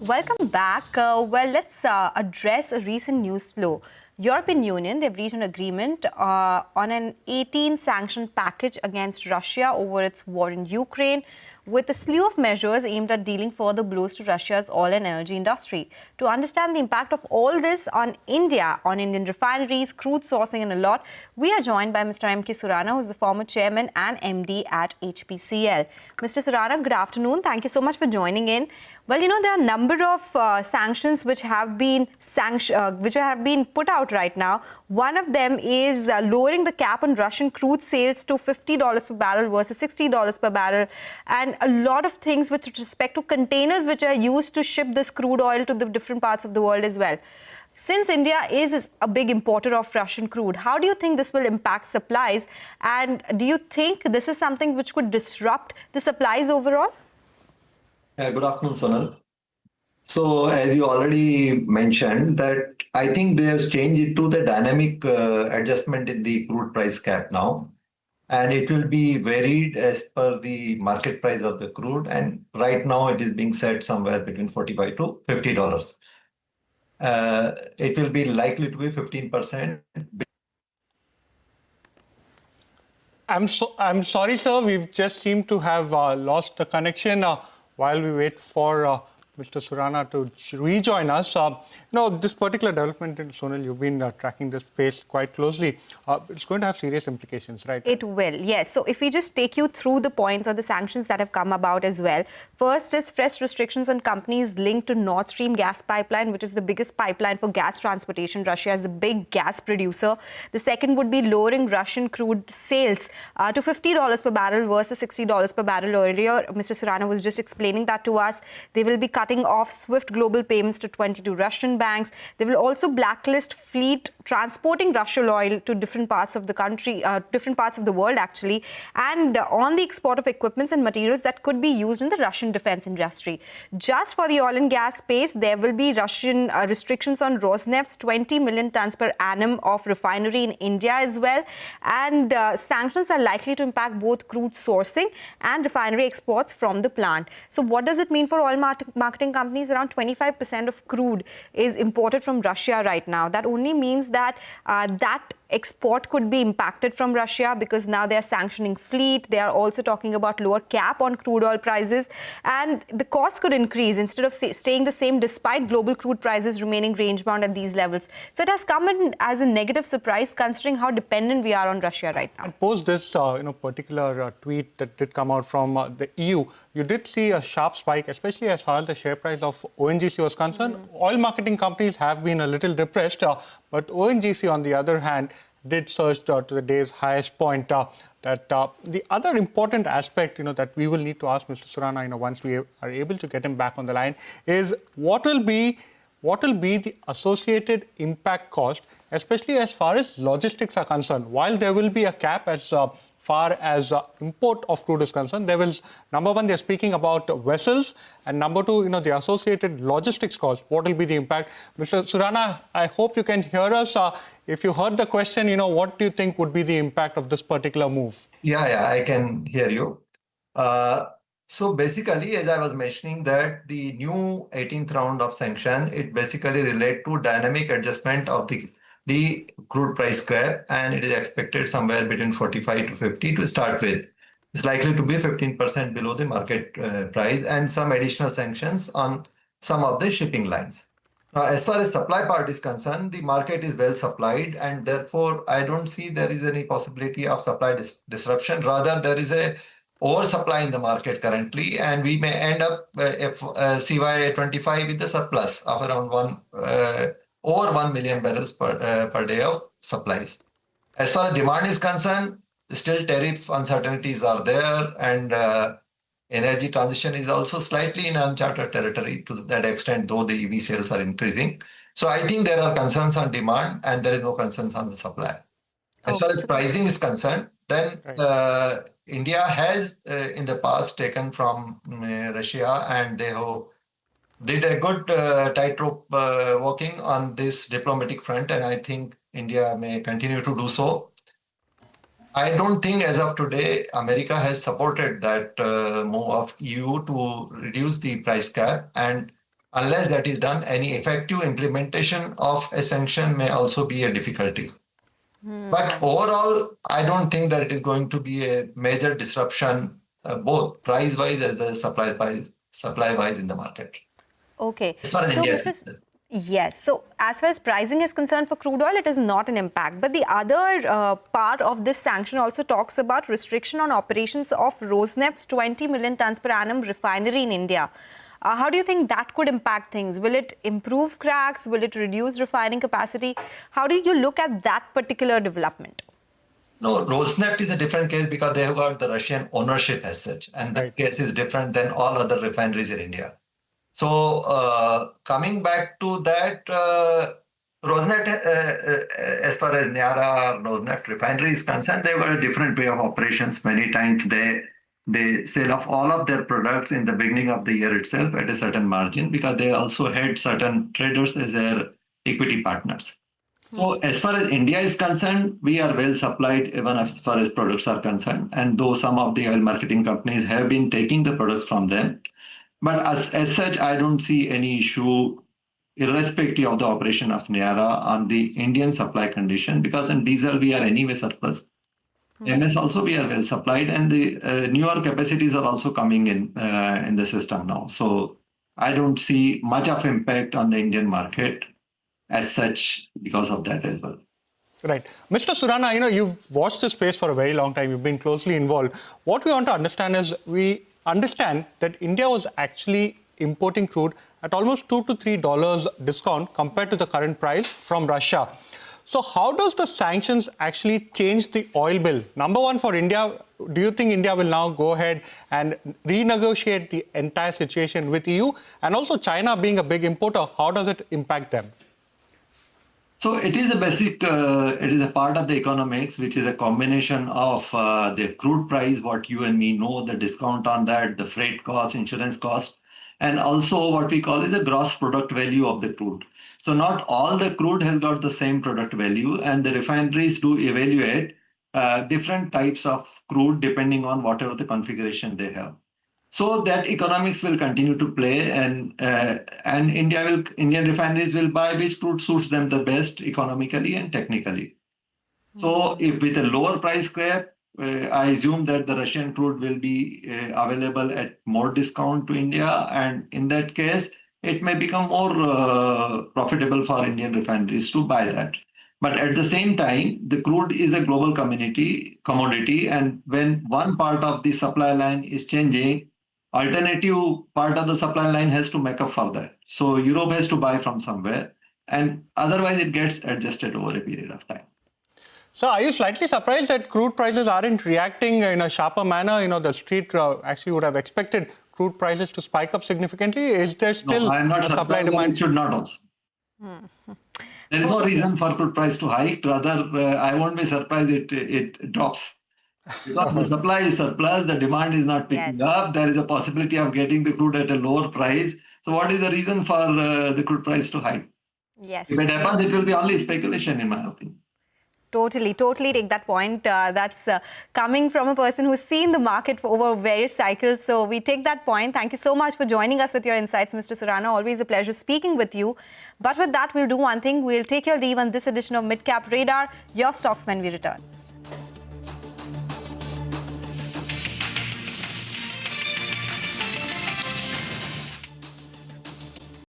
Welcome back. Let's address a recent news flow. European Union, they've reached an agreement on an 18 sanction package against Russia over its war in Ukraine, with a slew of measures aimed at dealing further blows to Russia's oil and energy industry. To understand the impact of all this on India, on Indian refineries, crude sourcing and a lot, we are joined by Mr. MK Surana, who is the former chairman and MD at HPCL. Mr. Surana, good afternoon. Thank you so much for joining in. Well, there are a number of sanctions which have been put out right now. One of them is lowering the cap on Russian crude sales to $50 per barrel versus $60 per barrel, and a lot of things with respect to containers which are used to ship this crude oil to the different parts of the world as well. Since India is a big importer of Russian crude, how do you think this will impact supplies? And do you think this is something which could disrupt the supplies overall? Good afternoon, Sonal. So, as you already mentioned, that I think they have changed it to the dynamic adjustment in the crude price cap now. And it will be varied as per the market price of the crude. And right now it is being set somewhere between $45 to $50. It will be likely to be 15%. I'm sorry, sir. We've just seemed to have lost the connection while we wait for Mr. Surana to rejoin us. This particular development in Sonal, you've been tracking this space quite closely. It's going to have serious implications, right? It will, yes. So if we just take you through the points or the sanctions that have come about as well. First is fresh restrictions on companies linked to Nord Stream gas pipeline, which is the biggest pipeline for gas transportation. Russia is the big gas producer. The second would be lowering Russian crude sales to $50 per barrel versus $60 per barrel earlier. Mr. Surana was just explaining that to us. They will be cutting off SWIFT global payments to 22 Russian banks. They will also blacklist fleet transporting Russian oil to different parts of the country, different parts of the world actually, and on the export of equipments and materials that could be used in the Russian defense industry. Just for the oil and gas space, there will be Russian restrictions on Rosneft's 20 million tons per annum of refinery in India as well. And sanctions are likely to impact both crude sourcing and refinery exports from the plant. So what does it mean for oil marketing companies? Around 25% of crude is imported from Russia right now. That only means that that export could be impacted from Russia, because now they are sanctioning fleet. They are also talking about lower cap on crude oil prices, and the cost could increase instead of staying the same despite global crude prices remaining range bound at these levels. So it has come in as a negative surprise considering how dependent we are on Russia right now. And post this particular tweet that did come out from the EU, you did see a sharp spike, especially as far as the share price of ONGC was concerned. Oil marketing companies have been a little depressed, but ONGC, on the other hand, did surge to the day's highest point. The other important aspect, that we will need to ask Mr. Surana, once we are able to get him back on the line, is what will be the associated impact cost, especially as far as logistics are concerned. While there will be a cap as far as import of crude is concerned, there will, number one, they're speaking about vessels, and number two, the associated logistics cost. What will be the impact? Mr. Surana, I hope you can hear us. If you heard the question, what do you think would be the impact of this particular move? Yeah, I can hear you. So basically, as I was mentioning, that the new 18th round of sanction, it basically relate to dynamic adjustment of the crude price cap, and it is expected somewhere between 45 to 50 to start with. It's likely to be 15% below the market price, and some additional sanctions on some of the shipping lines. Now, as far as supply part is concerned, the market is well supplied, and therefore I don't see there is any possibility of supply disruption. Rather, there is a oversupply in the market currently, and we may end up CY25 with a surplus of around over 1 million barrels per day of supplies. As far as demand is concerned, still tariff uncertainties are there, and energy transition is also slightly in uncharted territory to that extent, though the EV sales are increasing. So I think there are concerns on demand and there is no concerns on the supply. As far as pricing is concerned, then India has in the past taken from Russia, and they did a good tightrope walking on this diplomatic front, and I think India may continue to do so. I don't think as of today, America has supported that move of EU to reduce the price cap, and unless that is done, any effective implementation of a sanction may also be a difficulty. But overall, I don't think that it is going to be a major disruption, both price-wise as well as supply-wise in the market. Okay. As far as So, India is Mr. concerned. Yes. So, as far as pricing is concerned for crude oil, it is not an impact. But the other part of this sanction also talks about restriction on operations of Rosneft's 20 million tons per annum refinery in India. How do you think that could impact things? Will it improve cracks? Will it reduce refining capacity? How do you look at that particular development? No, Rosneft is a different case because they have got the Russian ownership as such, and the case is different than all other refineries in India. So coming back to that, Rosneft, as far as Niara Rosneft refinery is concerned, they've got a different way of operations. Many times they sell off all of their products in the beginning of the year itself at a certain margin because they also had certain traders as their equity partners. So as far as India is concerned, we are well supplied even as far as products are concerned. And though some of the oil marketing companies have been taking the products from them, but as such, I don't see any issue irrespective of the operation of Niara on the Indian supply condition, because in diesel we are anyway surplus. MS also we are well supplied, and the newer capacities are also coming in the system now. So I don't see much of impact on the Indian market as such because of that as well. Right. Mr. Surana, you've watched this space for a very long time. You've been closely involved. What we want to understand is we understand that India was actually importing crude at almost $2 to $3 discount compared to the current price from Russia. So how does the sanctions actually change the oil bill? Number one, for India, do you think India will now go ahead and renegotiate the entire situation with EU? And also China being a big importer, how does it impact them? So it is it is a part of the economics, which is a combination of the crude price, what you and me know, the discount on that, the freight cost, insurance cost, and also what we call is the gross product value of the crude. So not all the crude has got the same product value, and the refineries do evaluate different types of crude depending on whatever the configuration they have. So that economics will continue to play, and Indian refineries will buy which crude suits them the best economically and technically. So if with a lower price cap, I assume that the Russian crude will be available at more discount to India, and in that case, it may become more profitable for Indian refineries to buy that. But at the same time, the crude is a global commodity, and when one part of the supply line is changing, alternative part of the supply line has to make up for that. So Europe has to buy from somewhere, and otherwise it gets adjusted over a period of time. So are you slightly surprised that crude prices aren't reacting in a sharper manner? The street actually would have expected crude prices to spike up significantly. Is there still I'm not a supply surprised, demand? it should not also. There is no reason for crude price to hike. Rather, I won't be surprised it drops. Because the supply is surplus, the demand is not picking up. There is a possibility of getting the crude at a lower price. So what is the reason for the crude price to hike? Yes. If it happens, it will be only speculation, in my opinion. Totally take that point. That's coming from a person who's seen the market for over various cycles. So we take that point. Thank you so much for joining us with your insights, Mr. Surana. Always a pleasure speaking with you. But with that, we'll do one thing. We'll take your leave on this edition of Midcap Radar. Your stocks when we return.